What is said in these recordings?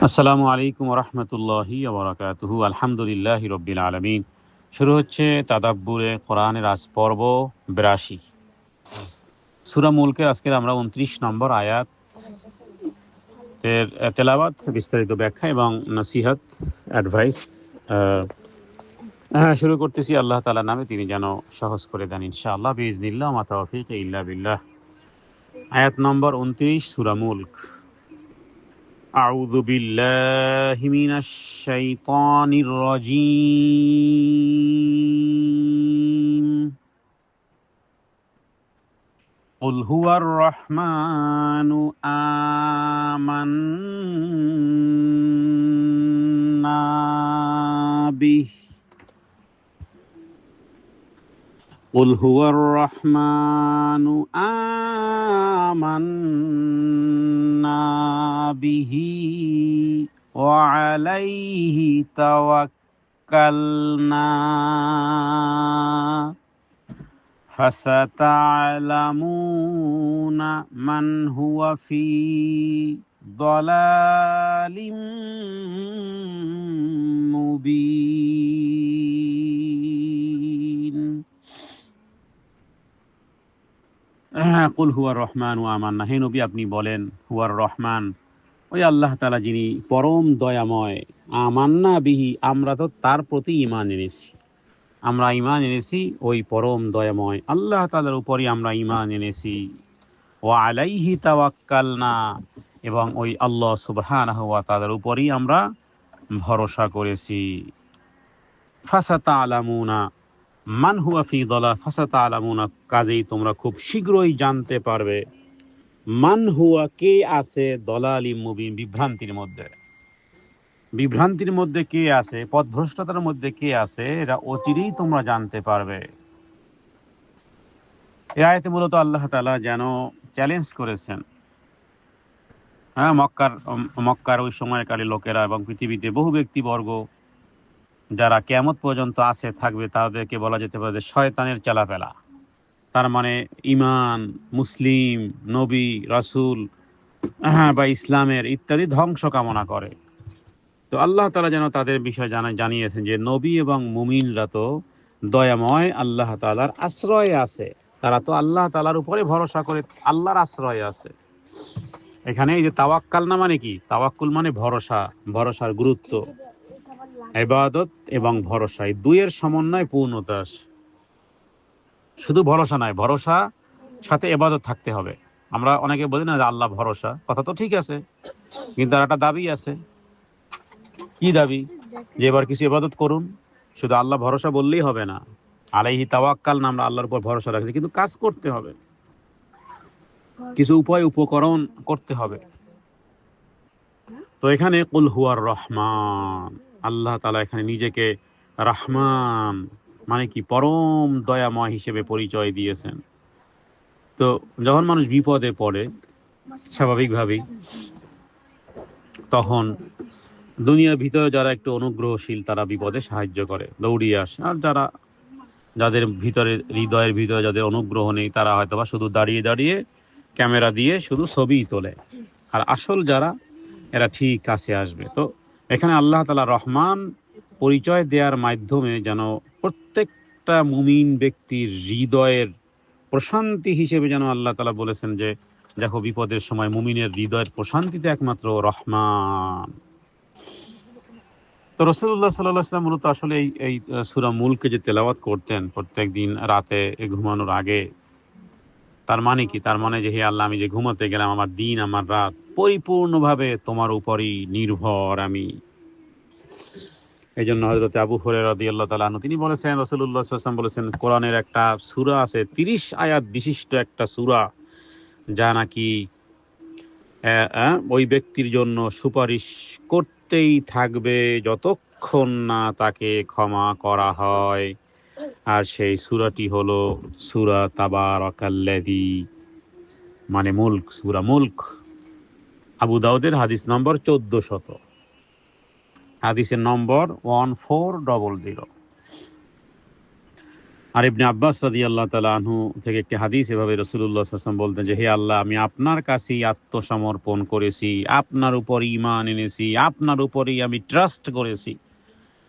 আসসালামু আলাইকুম রহমতুল্লাহি ওবরাকাতুহু। আলহামদুলিল্লাহি রব্বিল আলমিন। শুরু হচ্ছে তাদাব্বুরে কোরআনের আজ পর্ব ৮২। সূরা মুলকের আজকের আমরা ২৯ নম্বর আয়াত এর তেলাওয়াত, বিস্তারিত ব্যাখ্যা এবং নসিহত, অ্যাডভাইস শুরু করতেছি আল্লাহ তাআলার নামে, তিনি যেন সহজ করে দেন ইনশাআল্লাহ বিইজনিল্লাহ, মা তাওফীক ইল্লা বিল্লাহ। আয়াত নম্বর ২৯, সূরা মুলক। أعوذ بالله من الشيطان الرجيم. قل هو الرحمن آمنا به. قل هو الرحمن آمنا به وعليه توكلنا فستعلمون من هو في ضلال مبين. কুল হুয়ার রহমান ও আমান্না, হে নবী আপনি বলেন, হুয়ার রহমান, ওই আল্লাহ তাআলা যিনি পরম দয়াময়। আমান্না বিহি, আমরা তো তার প্রতি ঈমান এনেছি। আমরা ঈমান এনেছি ওই পরম দয়াময় আল্লাহ তাআলার উপরই আমরা ঈমান এনেছি। ওয়া আলাইহি তাওয়াক্কালনা, এবং ওই আল্লাহ সুবহানাহু ওয়া তাআলার উপরই আমরা ভরসা করেছি। ফাসাতা'লামুনা মান হুয়া ফি দালাল, ফাসাতা'লামুনা, কাজেই তোমরা খুব শীঘ্রই জানতে পারবে, মান হুয়া, কে আছে, দলালিম মুবিন, বিভ্রান্তির মধ্যে। বিভ্রান্তির মধ্যে কে আছে, পথভ্রষ্টতার মধ্যে কে আছে, এটা অচিরেই তোমরা জানতে পারবে। এই আয়াতে মূলত আল্লাহ তাআলা যেন চ্যালেঞ্জ করেছেন, হ্যাঁ, মক্কার ওই সময়কালী লোকেরা এবং পৃথিবীতে বহু ব্যক্তিবর্গ যারা কিয়ামত পর্যন্ত আছে থাকবে, তাদেরকে বলা যেতে পারে যে শয়তানের চেলাপেলা। তার মানে ঈমান, মুসলিম, নবী, রাসূল বা ইসলামের ইত্যাদি ধ্বংস কামনা করে। তো আল্লাহ তাআলা যেন তাদের বিষয় জানিয়েছেন যে নবী এবং মুমিনরা তো দয়াময় আল্লাহ তাআলার আশ্রয়ে আছে। তারা তো আল্লাহ তাআলার উপরে ভরসা করে আল্লাহর আশ্রয়ে আছে। এখানে এই যে তাওয়াক্কাল না মানে কি, তাওয়াক্কুল মানে ভরসা, ভরসার গুরুত্ব, ইবাদত এবং ভরসা, এই দুইয়ের সমন্বয় পূর্ণতা। শুধু ভরসা নয়, ভরসা সাথে ইবাদত থাকতে হবে। আমরা অনেকে বলি না যে আল্লাহ ভরসা, কথা তো ঠিক আছে, কিন্তু আর একটা দাবি আছে। কি দাবি? যে এবার কিছু ইবাদত করুন। শুধু আল্লাহ ভরসা বললেই হবে না, আলাইহি তাওয়াক্কাল না, আমরা আল্লাহর উপর ভরসা রাখছি, কিন্তু কাজ করতে হবে, কিছু উপকরণ করতে হবে। তো এখানে কুল হুয়ার রহমান, আল্লাহ তাআলা এখানে নিজেকে রহমান মানে কি, পরম দয়াময় হিসেবে পরিচয় দিয়েছেন। তো যখন মানুষ বিপদে পড়ে স্বাভাবিকভাবেই, তখন দুনিয়ার ভিতরে যারা একটু অনুগ্রহশীল তারা বিপদে সাহায্য করে, দৌড়িয়ে আসে। আর যাদের ভিতরে, হৃদয়ের ভিতরে যাদের অনুগ্রহ নেই, তারা হয়তোবা শুধু দাঁড়িয়ে দাঁড়িয়ে ক্যামেরা দিয়ে শুধু ছবিই তোলে। আর আসল যারা, এরা ঠিক কাছে আসবে। তো এখানে আল্লাহ তাআলা রহমান পরিচয় দেওয়ার মাধ্যমে যেন প্রত্যেকটা মুমিন ব্যক্তির হৃদয়ের প্রশান্তি হিসেবে যেন আল্লাহ তাআলা বলেছেন যে দেখো, বিপদের সময় মুমিনের হৃদয়ের প্রশান্তিতে একমাত্র রহমান। তো রাসূলুল্লাহ সাল্লাল্লাহু আলাইহি ওয়াসাল্লাম মূলত আসলে এই সূরা মুলকে যে তেলাওয়াত করতেন প্রত্যেকদিন রাতে ঘুমানোর আগে, তার মানে কি? তার মানে যে হে আল্লাহ, আমি যে ঘুমাতে গেলাম, আমার দিন আমার রাত পরিপূর্ণভাবে তোমার উপরই নির্ভর আমি। এই জন্য হযরত আবু হুরায়রা রাদিয়াল্লাহু তাআলা আনহু তিনি বলেছেন, রাসূলুল্লাহ সাল্লাল্লাহু আলাইহি ওয়াসাল্লাম বলেছেন, কোরআনের একটা সূরা আছে 30 আয়াত বিশিষ্ট একটা সূরা, যা নাকি ওই ব্যক্তির জন্য সুপারিশ করতেই থাকবে যতক্ষণ না তাকে ক্ষমা করা হয়। আর সেই সূরাটি হলো সূরা তাবারাকাল্লাযী, মানে মুলক, সূরা মুলক। আবু দাউদের হাদিস নম্বর 1400, হাদিসের নম্বর 1400। আর ইবনে আব্বাস রাদিয়াল্লাহু তাআলা আনহু থেকে একটি হাদিস এভাবে রাসূলুল্লাহ সাল্লাল্লাহু আলাইহি ওয়াসাল্লাম বলতেন যে, হে আল্লাহ, আমি আপনার কাছেই আত্মসমর্পণ করেছি, আপনার উপর ঈমান এনেছি, আপনার উপরেই আমি ট্রাস্ট করেছি।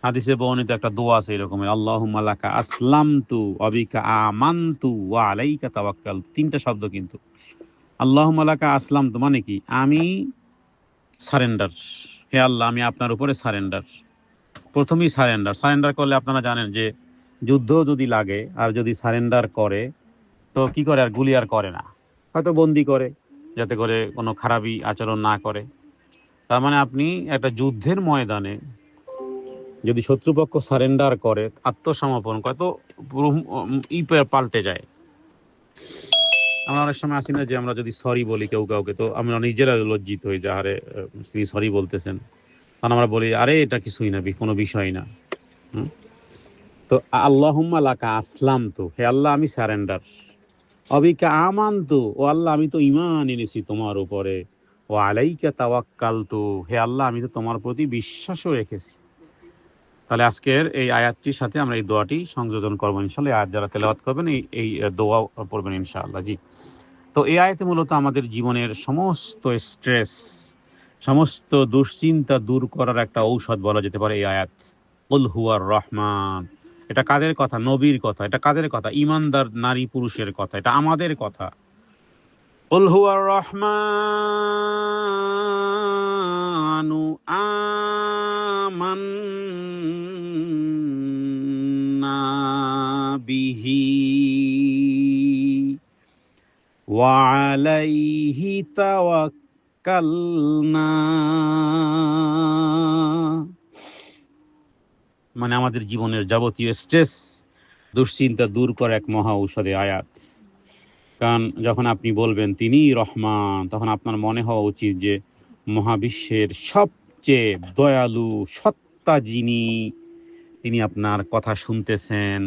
হাদিসে বর্ণিত একটা দোয়া আছে এরকমের, আল্লাহুম্মা লাকা আসলামতু ওয়া বিকা আমানতু ওয়া আলাইকা তাওয়াক্কালতু। তিনটা শব্দ কিন্তু। আল্লাহুম্মা লাকা আসলামতু মানে কি? আমি সারেন্ডার। হে আল্লাহ, আমি আপনার উপরে সারেন্ডার। প্রথমেই সারেন্ডার। সারেন্ডার করলে আপনারা জানেন যে যুদ্ধ যদি লাগে আর যদি সারেন্ডার করে তো কি করে, আর গুলি আর করে না, হয়তো বন্দি করে যাতে করে কোনো খারাপই আচরণ না করে। তার মানে আপনি একটা যুদ্ধের ময়দানে যদি শত্রুপক্ষ সারেন্ডার করে, আত্মসমর্পণ করে, তো পুরো পাল্টে যায়। আমরা অনেক সময় আসি না যে আমরা যদি সরি বলি কেউ কাউকে, তো আমরা নিজেরা লজ্জিত হই যে আরে তিনি সরি বলতেছেন, কারণ আমরা বলি আরে এটা কিছুই না, কোনো বিষয় না। হুম? তো আল্লাহুম্মা লাকা আসলামতু, হে আল্লাহ আমি সারেন্ডার। অবিকা আমানতু, ও আল্লাহ আমি তো ঈমান এনেছি তোমার উপরে। ও আলাইকা তাওয়াক্কালতু, হে আল্লাহ আমি তো তোমার প্রতি বিশ্বাসও রেখেছি। তাহলে আজকের এই আয়াতটির সাথে আমরা এই দোয়াটি সংযোজন করবো ইনশাআল্লাহ। এই আয়াত যারা তেলাওয়াত করবেন এই দোয়া পড়বেন ইনশাআল্লাহ। জি। তো এই আয়াতে মূলত আমাদের জীবনের সমস্ত স্ট্রেস, সমস্ত দুশ্চিন্তা দূর করার একটা ঔষধ বলা যেতে পারে এই আয়াত। কুল হুয়ার রহমান। এটা কাদের কথা? নবীর কথা। এটা কাদের কথা? ইমানদার নারী পুরুষের কথা। এটা আমাদের কথা। কুল হুয়ার রহমানু আমান্না বিহি ওয়া আলাইহি তাওয়াক্কালনা। মানে আমাদের জীবনের যাবতীয় স্ট্রেস, দুশ্চিন্তা দূর করে এক মহা ঔষধে আয়াত। কারণ যখন আপনি বলবেন তিনিই রহমান, তখন আপনার মনে হওয়া উচিত যে মহাবিশ্বের সবচেয়ে দয়ালু সত্তা যিনি, তিনি আপনার কথা শুনতেছেন,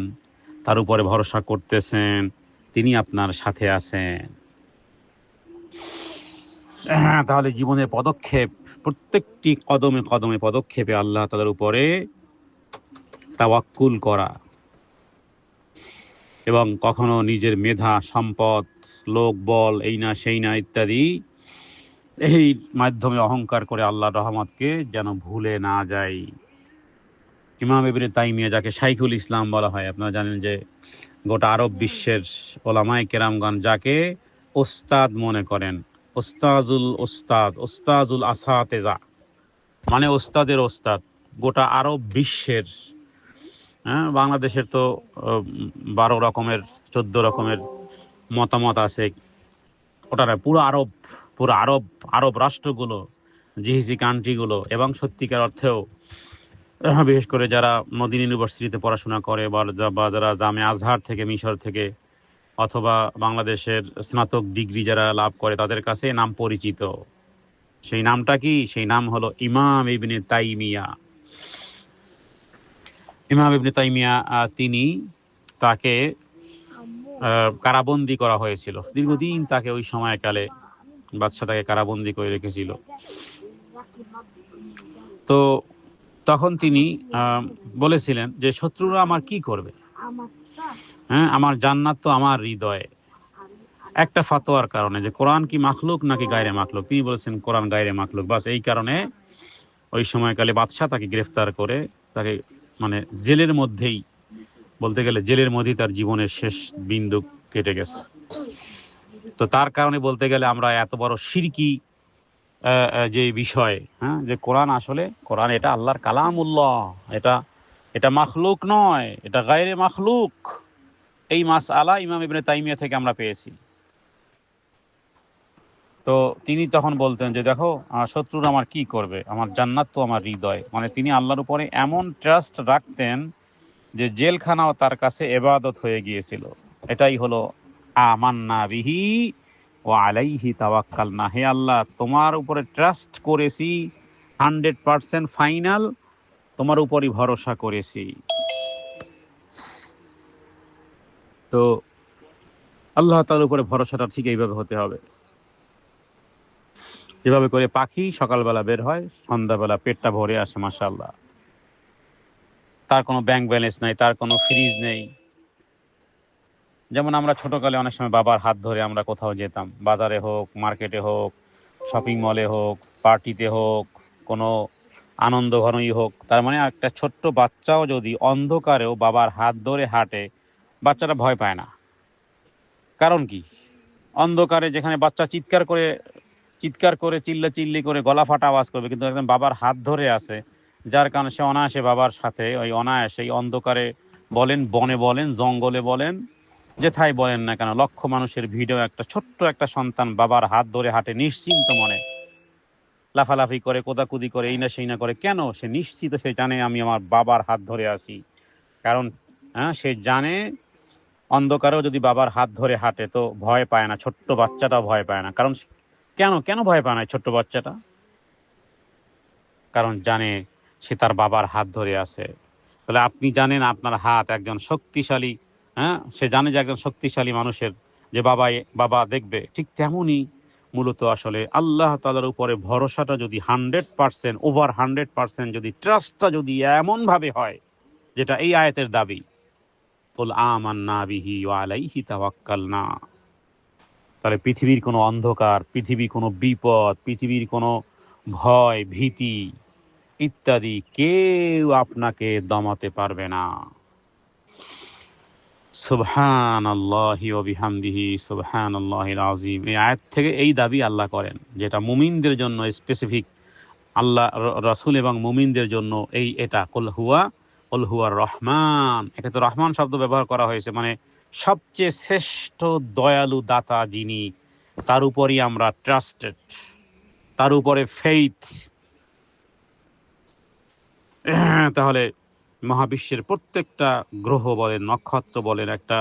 তার উপরে ভরসা করতেছেন, তিনি আপনার সাথে আছেন। তাহলে জীবনের পদক্ষেপ, প্রত্যেকটি কদমে কদমে পদক্ষেপে আল্লাহ তাআলার উপরে তাওয়াক্কুল করা, এবং কখনো নিজের মেধা, সম্পদ, লোক বল, এই না সেই না ইত্যাদি এই মাধ্যমে অহংকার করে আল্লাহর রহমতকে যেন ভুলে না যাই। ইমাম ইবনে তাইমিয়া, যাকে শাইখুল ইসলাম বলা হয়, আপনারা জানেন যে গোটা আরব বিশ্বের ওলামায়ে কেরামগণ যাকে ওস্তাদ মনে করেন, ওস্তাজুল আসাতেজা, মানে ওস্তাদের ওস্তাদ গোটা আরব বিশ্বের। হ্যাঁ, বাংলাদেশের তো 12 রকমের 14 রকমের মতামত আছে। ওটা না, পুরো আরব, আরব রাষ্ট্রগুলো, জিসিসি কান্ট্রিগুলো, এবং সত্যিকার অর্থেও বিশেষ করে যারা মদিনা ইউনিভার্সিটিতে পড়াশোনা করে বা যারা জামে আজহার থেকে, মিশর থেকে, অথবা বাংলাদেশের স্নাতক ডিগ্রি যারা লাভ করে, তাদের কাছে নাম পরিচিত। সেই নামটা কি? সেই নাম হলো ইমাম ইবনে তাইমিয়া। ইমাম ইবনে তাইমিয়া, তিনি, তাকে কারাবন্দি করা হয়েছিল দীর্ঘদিন। তাকে ওই সময়কালে বাদশাহ তাকে কারাবন্দি করে রেখেছিল। তো তখন তিনি বলেছিলেন যে শত্রুরা আমার কি করবে, হ্যাঁ, আমার জান্নাত তো আমার হৃদয়ে। একটা ফতোয়ার কারণে যে কোরআন কি মাখলুক নাকি গায়রে মাখলুক, তিনি বলেছেন কোরআন গায়রে মাখলুক। বাস এই কারণে ওই সময়কালে বাদশাহ তাকে গ্রেফতার করে, তাকে মানে জেলের মধ্যেই, বলতে গেলে জেলের মধ্যেই তার জীবনের শেষ বিন্দু কেটে গেছে। তো তার কারণে বলতে গেলে আমরা এত বড় শিরকি যে বিষয়, হ্যাঁ, যে কোরআন আসলে, কোরআন এটা আল্লাহর কালামুল্লাহ, এটা মাখলুক নয়, এটা গায়রে মাখলুক, এই মাসআলা ইমাম ইবনে তাইমিয়া থেকে আমরা পেয়েছি। তো তিনি তখন বলতেন যে দেখো, শত্রুরা আমার কি করবে, আমার জান্নাত তো আমার হৃদয়। মানে তিনি আল্লাহর উপরে এমন ট্রাস্ট রাখতেন যে জেলখানাও তার কাছে ইবাদত হয়ে গিয়েছিল। এটাই হলো আমান্না বিহি ওয়া আলাইহি তাওয়াক্কালনা। হে আল্লাহ, তোমার উপরে ট্রাস্ট করেছি, 100% ফাইনাল, তোমার উপরই ভরসা করেছি। তো আল্লাহ তাআলার উপরে ভরসাটা ঠিক এইভাবে হতে হবে, যেভাবে করে পাখি সকালবেলা বের হয়, সন্ধ্যাবেলা পেটটা ভরে আসে, মাশাআল্লাহ। তার কোনো ব্যাংক ব্যালেন্স নাই, তার কোনো ফ্রিজ নেই, যেমন আমরা ছোটকালে অনেক সময় বাবার হাত ধরে আমরা কোথাও যেতাম, বাজারে হোক, মার্কেটে হোক, শপিং মলে হোক, পার্টিতে হোক, কোনো আনন্দ ঘনই হোক। তার মানে একটা ছোট্ট বাচ্চাও যদি অন্ধকারেও বাবার হাত ধরে হাঁটে, বাচ্চাটা ভয় পায় না। কারণ কি? অন্ধকারে যেখানে বাচ্চা চিৎকার করে চিল্লি করে গলা ফাটা আওয়াজ করবে, কিন্তু একদম বাবার হাত ধরে আছে, যার কারণে সে অনায়াসে বাবার সাথে ওই অনায়াসে এই অন্ধকারে বলেন, বনে বলেন, জঙ্গলে বলেন, যেথায় বলেন না কেন, লক্ষ মানুষের ভিড়েও একটা ছোট্ট একটা সন্তান বাবার হাত ধরে হাঁটে নিশ্চিন্ত মনে, লাফালাফি করে, কোদাকুদি করে, এই না সেই না করে। কেন? সে নিশ্চিত, সে জানে আমি আমার বাবার হাত ধরে আছি। কারণ সে জানে অন্ধকারেও যদি বাবার হাত ধরে হাঁটে তো ভয় পায় না, ছোট্ট বাচ্চাটাও ভয় পায় না। কারণ কেন কেন ভয় পায় না এই ছোট্ট বাচ্চাটা? কারণ জানে সে তার বাবার হাত ধরে আছে। তাহলে আপনি জানেন আপনার হাত একজন শক্তিশালী, সে জানে যে একজন শক্তিশালী মানুষের যে বাবা দেখবে। ঠিক তেমনই মূলত আসলে আল্লাহ তাআলার উপরে ভরসাটা যদি 100%, ওভার 100% যদি ট্রাস্টটা যদি এমন ভাবে হয়, যেটা এই আয়াতের দাবি, কুল আমান্না বিহি ওয়া আলাইহি তাওয়াক্কালনা, তাহলে পৃথিবীর কোনো অন্ধকার, পৃথিবীর কোনো বিপদ, পৃথিবীর কোনো ভয় ভীতি ইত্যাদি কেউ আপনাকে দমাতে পারবে না। সুবহানাল্লাহি ওয়া বিহামদিহি সুবহানাল্লাহিল আযীম। এই আয়াত থেকে এই দাবি আল্লাহ করেন, যেটা মুমিনদের জন্য স্পেসিফিক। আল্লাহ রাসূল এবং মুমিনদের জন্য এটা কুল হুয়া রহমান, একে তো রহমান শব্দ ব্যবহার করা হয়েছে, মানে সবচেয়ে শ্রেষ্ঠ দয়ালু দাতা যিনি, তার উপরই আমরা ট্রাস্টেড, তার উপরে ফেইথ। তাহলে মহাবিশ্বের প্রত্যেকটা গ্রহ বলেন, নক্ষত্র বলেন, একটা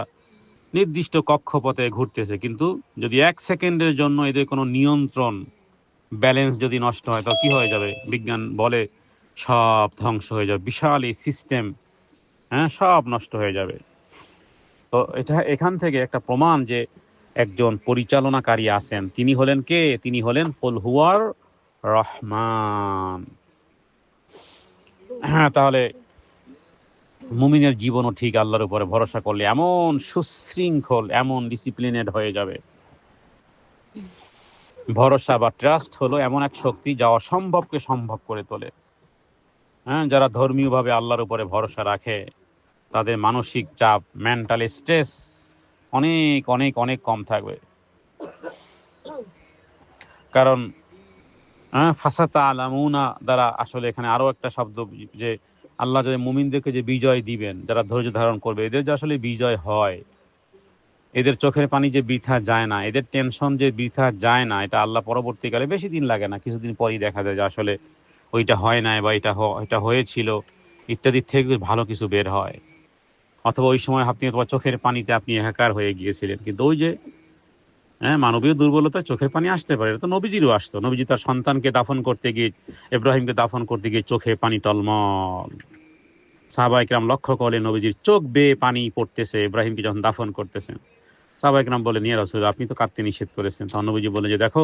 নির্দিষ্ট কক্ষপথে ঘুরতেছে, কিন্তু যদি 1 সেকেন্ডের জন্য এদের কোনো নিয়ন্ত্রণ, ব্যালেন্স যদি নষ্ট হয়, তো কি হয়ে যাবে? বিজ্ঞান বলে সব ধ্বংস হয়ে যাবে, বিশাল এই সিস্টেম, সব নষ্ট হয়ে যাবে। তো এটা এখান থেকে একটা প্রমাণ যে একজন পরিচালনাকারী আছেন। তিনি হলেন কে? তিনি হলেন কুল হুয়ার রহমান। তাহলে মুমিনের জীবনও ঠিক আল্লাহর উপরে ভরসা করলে এমন সুশৃঙ্খল, এমন ডিসিপ্লিনেড হয়ে যাবে। ভরসা বা ট্রাস্ট হলো এমন এক শক্তি যা অসম্ভবকে সম্ভব করে তোলে। যারা ধর্মীয়ভাবে আল্লাহর উপরে ভরসা রাখে, তাদের মানসিক চাপ, মেন্টাল স্ট্রেস অনেক অনেক অনেক কম থাকবে। কারণ ফাসাতা আলামুনা দ্বারা আসলে এখানে আরো একটা শব্দ, যে আল্লাহ যে মুমিনদেরকে যে বিজয় দিবেন, যারা ধৈর্য ধারণ করবে, এদের যে আসলে বিজয় হয়, এদের চোখের পানি যে বৃথা যায় না, এদের টেনশন যে বৃথা যায় না, এটা আল্লাহ পরবর্তীকালে বেশি দিন লাগে না, কিছুদিন পরই দেখা যায় যে আসলে ওইটা হয় নাই, বা এটা হয়েছিল ইত্যাদি থেকে ভালো কিছু বের হয়। অথবা ওই সময় আপনি তোমার চোখের পানিতে আপনি একাকার হয়ে গিয়েছিলেন, কিন্তু ওই যে মানবীয় দুর্বলতা, চোখের পানি আসতে পারে, এটা তো নবীজিরও আসতো। নবীজি তার সন্তানকে দাফন করতে গিয়ে, ইব্রাহিমকে দাফন করতে গিয়ে চোখে পানি টলমল। সাহাবায়ে কেরাম লক্ষ্য করলেন নবীজির চোখ বেয়ে পানি পড়তেছে ইব্রাহিমকে যখন দাফন করতেছেন। সাহাবায়ে কেরাম বলেন, ইয়া রাসূলুল্লাহ, আপনি তো কাঁদতে নিষেধ করেছেন। তখন নবীজি বলেন যে দেখো,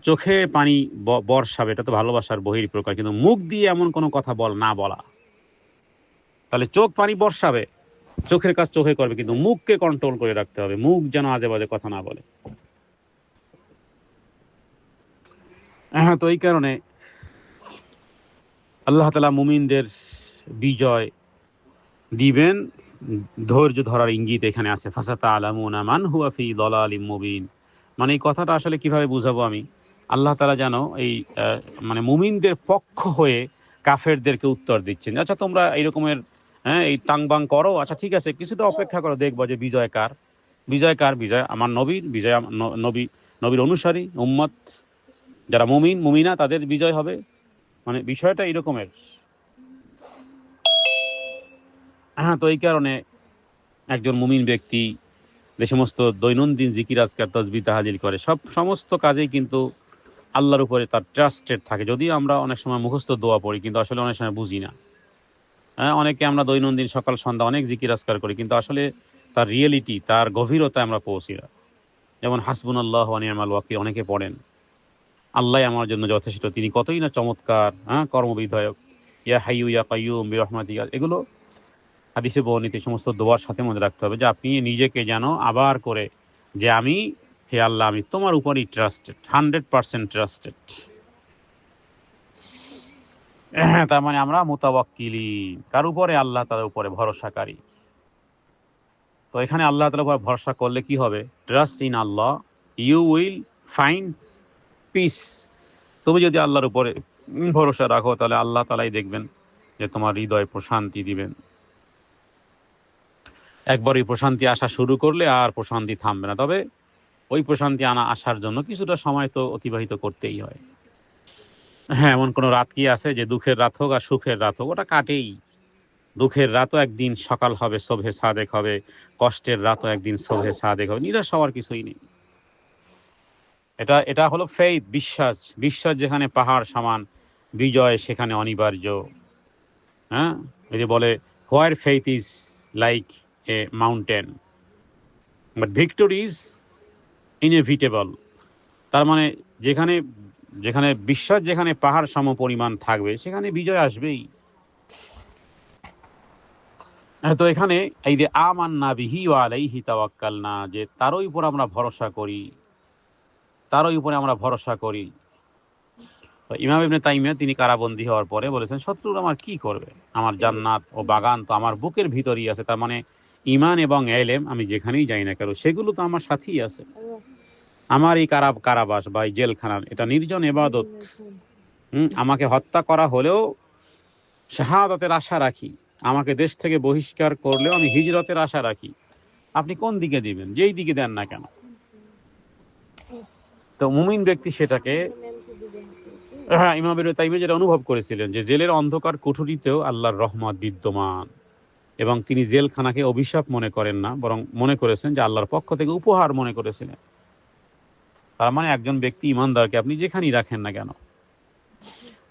চোখে পানি বর্ষাবে, এটা তো ভালোবাসার বহিঃপ্রকাশ, কিন্তু মুখ দিয়ে এমন কোনো কথা না বলা। তাহলে চোখ পানি বর্ষাবে, চোখের কাজ চোখে করবে, কিন্তু মুখকে কন্ট্রোল করে রাখতে হবে, মুখ যেন আজে বাজে কথা না বলে। তো এই কারণে আল্লাহ তাআলা মুমিনদের বিজয় দিবেন, ধৈর্য ধরার ইঙ্গিত এখানে আছে। ফাসাতা আলামুনা মান হুয়া ফি দালালিম মুবিন। মানে এই কথাটা আসলে কিভাবে বুঝাবো আমি? আল্লাহ তাআলা যেন এই মানে মুমিনদের পক্ষ হয়ে কাফেরদেরকে উত্তর দিচ্ছেন, আচ্ছা তোমরা এই রকমের এই তাংবাং করো, আচ্ছা ঠিক আছে, কিছুটা অপেক্ষা করো, দেখবো যে বিজয় কার। বিজয় আমার নবীর, বিজয় নবীর অনুসারী উম্মত, যারা মুমিনা তাদের বিজয় হবে। মানে বিষয়টা এরকমের। তো এই কারণে একজন মুমিন ব্যক্তি যে সমস্ত দৈনন্দিন জিকির আজকার তসবিহ তাহলিল করে, সমস্ত কাজেই কিন্তু আল্লাহর উপরে তার ট্রাস্টেড থাকে। যদিও আমরা অনেক সময় মুখস্থ দোয়া পড়ি, কিন্তু আসলে অনেক সময় বুঝি না। অনেকে আমরা দৈনন্দিন সকাল সন্ধ্যা অনেক জিকির আজকার করি, কিন্তু আসলে তার রিয়েলিটি, তার গভীরতা আমরা পৌঁছি না। যেমন হাসবুনাল্লাহু ওয়া নি'মাল ওয়াকিল অনেকে পড়েন, আল্লাহ আমার জন্য যথেষ্ট, তিনি কতই না চমৎকার, কর্মবিধায়ক, ইয়া হাইয়ু ইয়া কাইয়ুম বিরহমাতিকা, এগুলো হাদিসে বর্ণিত সমস্ত দোয়ার সাথে মনে রাখতে হবে যে আপনি নিজেকে যেন আবার করে যে আমি, হে আল্লাহ, আমি তোমার উপরই ট্রাস্টেড, 100% ট্রাস্টেড। তার মানে আমরা মুতাওয়াক্কিলি, কার উপরে? আল্লাহ তাআলার উপরে ভরসাকারী। তো এখানে আল্লাহ তাআলার উপর ভরসা করলে কি হবে? Trust in Allah, you will find peace. তুমি যদি আল্লাহর উপরে ভরসা রাখো তাহলে আল্লাহ তাআলাই দেখবেন যে তোমার হৃদয়ে প্রশান্তি দিবেন। একবার এই প্রশান্তি আসা শুরু করলে আর প্রশান্তি থামবে না। তবে ওই প্রশান্তি আসার জন্য কিছুটা সময় তো অতিবাহিত করতেই হয়। হ্যাঁ, এমন কোনো রাত কি আছে যে দুঃখের রাত হোক আর সুখের রাত হোক ওটা কাটেই। দুঃখের রাতও একদিন সকাল হবে, শোভে সাদেক হবে। কষ্টের রাতও একদিন শোভে সাদেক হবে। নিরাশ হওয়ার কিছুই নেই। এটা এটা হলো ফেইথ, বিশ্বাস। বিশ্বাস যেখানে পাহাড় সমান, বিজয় সেখানে অনিবার্য। হ্যাঁ, এই যে বলে where faith is like a mountain but victory is inevitable. তার মানে যেখানে যেখানে বিশ্বাস যেখানে পাহাড় সম পরিমাণ থাকবে সেখানে বিজয় আসবেই। তো এখানে এই যে আমান্না বিহি ওয়া আলাইহি তাওয়াক্কালনা, যে তারই উপর আমরা ভরসা করি, তারই উপরে আমরা ভরসা করি। তো ইমাম ইবনে তাইমিয়া তিনি কারাবন্দী হওয়ার পরে বলেছেন, শত্রুরা আমার কি করবে? আমার জান্নাত ও বাগান তো আমার বুকের ভিতরেই আছে। তার মানে ইমান এবং এলেম আমি যেখানেই যাই না কেন সেগুলো তো আমার সাথেই আছে। আমার এই কারাবাস বা এই জেলখানার এটা নির্জন ইবাদত। আমাকে হত্যা করা হলেও শাহাদাতের আশা রাখি, আমাকে দেশ থেকে বহিষ্কার করলেও আমি হিজরতের আশা রাখি। আপনি কোন দিকে দিবেন? যেই দিকে দেন না কেন। তো মুমিন ব্যক্তি সেটাকে, হ্যাঁ, ইমাম ইবনে তাইমিয়া যেটা অনুভব করেছিলেন যে জেলের অন্ধকার কুঠুরিতেও আল্লাহর রহমত বিদ্যমান, এবং তিনি জেলখানাকে অভিশাপ মনে করেন না, বরং মনে করেছেন যে আল্লাহর পক্ষ থেকে উপহার মনে করেছিলেন। তার মানে একজন ব্যক্তি ইমানদারকে আপনি যেখানেই রাখেন না কেন,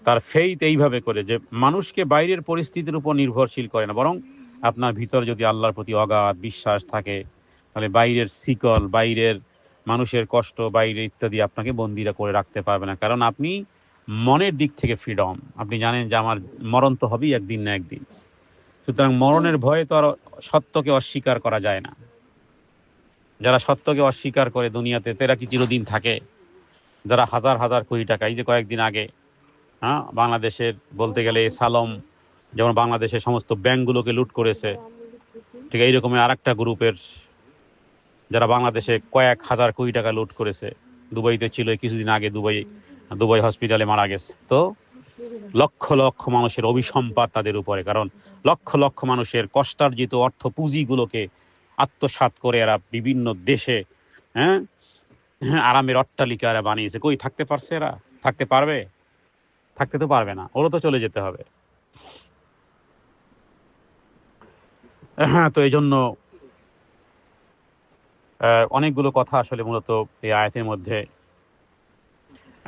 তার ফেইথ এইভাবে করে যে মানুষকে বাইরের পরিস্থিতির উপর নির্ভরশীল করে না, বরং আপনার ভিতরে যদি আল্লাহর প্রতি অগাধ বিশ্বাস থাকে তাহলে বাইরের শিকল, বাইরের মানুষের কষ্ট, বাইরে ইত্যাদি আপনাকে বন্দিরা করে রাখতে পারবে না। কারণ আপনি মনের দিক থেকে ফ্রিডম। আপনি জানেন যে আমার মরণ তো হবেই একদিন না একদিন। সুতরাং মরণের ভয়ে তো আর সত্যকে অস্বীকার করা যায় না। যারা সত্যকে অস্বীকার করে দুনিয়াতে তারা কি চিরদিন থাকে? যারা হাজার হাজার কোটি টাকা, এই যে কয়েকদিন আগে, হ্যাঁ, বাংলাদেশের বলতে গেলে সালম যেমন বাংলাদেশের সমস্ত ব্যাংকগুলোকে লুট করেছে, ঠিক এইরকমই আর একটা গ্রুপের যারা বাংলাদেশে কয়েক হাজার কোটি টাকা লুট করেছে। দুবাইতে ছিল কিছুদিন আগে, দুবাই হসপিটালে মারা গেছে। তো লক্ষ লক্ষ মানুষের অভিসম্পাদ তাদের উপরে, কারণ লক্ষ লক্ষ মানুষের কষ্টার্জিত অর্থ পুঁজিগুলোকে আত্মসাৎ করে এরা বিভিন্ন দেশে, হ্যাঁ, আরামের অট্টালিকা এরা বানিয়েছে। কই থাকতে পারছে এরা? থাকতে পারবে? থাকতে তো পারবে না, ওরও তো চলে যেতে হবে। হ্যাঁ, তো এই জন্য অনেকগুলো কথা আসলে মূলত এই আয়াতের মধ্যে।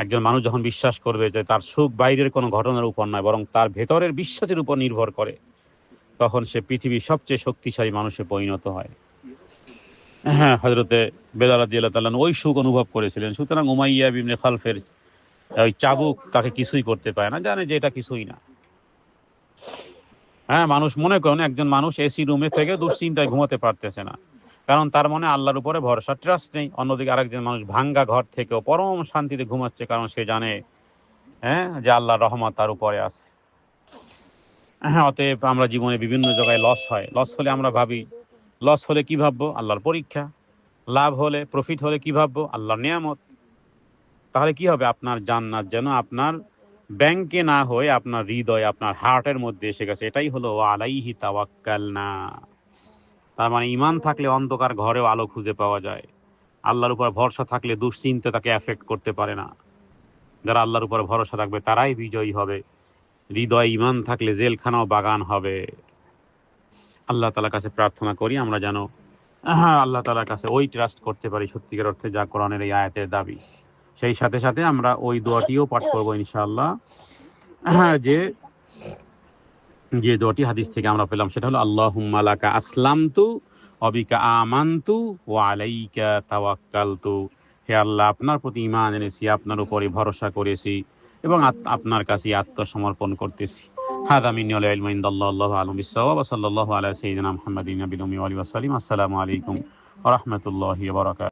একজন মানুষ যখন বিশ্বাস করবে যে তার সুখ বাইরের কোনো ঘটনার উপর নয়, বরং তার ভেতরের বিশ্বাসের উপর নির্ভর করে, তখন সে পৃথিবীর সবচেয়ে শক্তিশালী মানুষে পরিণত হয়। হ্যাঁ, হযরতে বেলাল রাদিয়াল্লাহু তাআলা ওই সুখ অনুভব করেছিলেন। সুতরাং উমাইয়া ইবনে খালফের ওই চাবুক তাকে কিছুই করতে পারে না, জানে যে এটা কিছুই না। হ্যাঁ, মানুষ মনে করেন একজন মানুষ এসি রুমে থেকে দুশ্চিন্তায় ঘুমাতে পারতেছে না, কারণ তার মনে আল্লাহর উপরে ভরসা, ট্রাস্ট নেই। অন্যদিকে আরেকজন মানুষ ভাঙ্গা ঘর থেকেও পরম শান্তিতে ঘুমাচ্ছে, কারণ সে জানে, হ্যাঁ, যে আল্লাহর রহমত তার উপরে আছে। হ্যাঁ, অতএব আমরা জীবনে বিভিন্ন জায়গায় লস হয়। লস হলে আমরা ভাবি, লস হলে কি ভাববো? আল্লাহর পরীক্ষা। লাভ হলে, প্রফিট হলে কি ভাববো? আল্লাহর নিয়ামত। তাহলে কি হবে? আপনার জান্নাত যেন আপনার ব্যাংকে না হয়ে আপনার হৃদয়, আপনার হার্টের মধ্যে এসে গেছে। এটাই হলো ওয়া আলাইহি তাওয়াক্কালনা। তার মানে ইমান থাকলে অন্ধকার ঘরেও আলো খুঁজে পাওয়া যায়। আল্লাহর উপর ভরসা থাকলে দুশ্চিন্তা তাকে এফেক্ট করতে পারে না। যারা আল্লাহর উপর ভরসা রাখবে তারাই বিজয়ী হবে। হৃদয় ইমান থাকলে জেলখানাও বাগান হবে। আল্লাহ তাআলার কাছে প্রার্থনা করি আমরা যেন আল্লাহ তাআলার কাছে ওই ট্রাস্ট করতে পারি সত্যিকার অর্থে, যা কোরআনের এই আয়াতের দাবি। সেই সাথে সাথে আমরা ওই দোয়াটিও পাঠ করবো ইনশাআল্লাহ, যে যে দোয়াটি হাদিস থেকে আমরা পেলাম, সেটা হলো আল্লাহুম্মা লাকা আসলামতু ওয়া বিকা আমানতু ওয়া আলাইকা তাওয়াক্কালতু। হে আল্লাহ, আপনার প্রতি ঈমান এনেছি, আপনার উপরে ভরসা করেছি এবং আপনার কাছে আত্মসমর্পণ করতেছি। হাদা মিন্নি ওয়াল ইলমু ইনদাল্লাহ আল্লাহু আ'লামু বিস-সাওয়াব ওয়া সাল্লাল্লাহু আলা সাইয়্যিদিনা মুহাম্মাদিন নাবিয়্যিল উম্মি ওয়া আলিহি ওয়া সাল্লাম। আসসালামু আলাইকুম ওয়া রাহমাতুল্লাহি ওয়া বারাকাতুহু।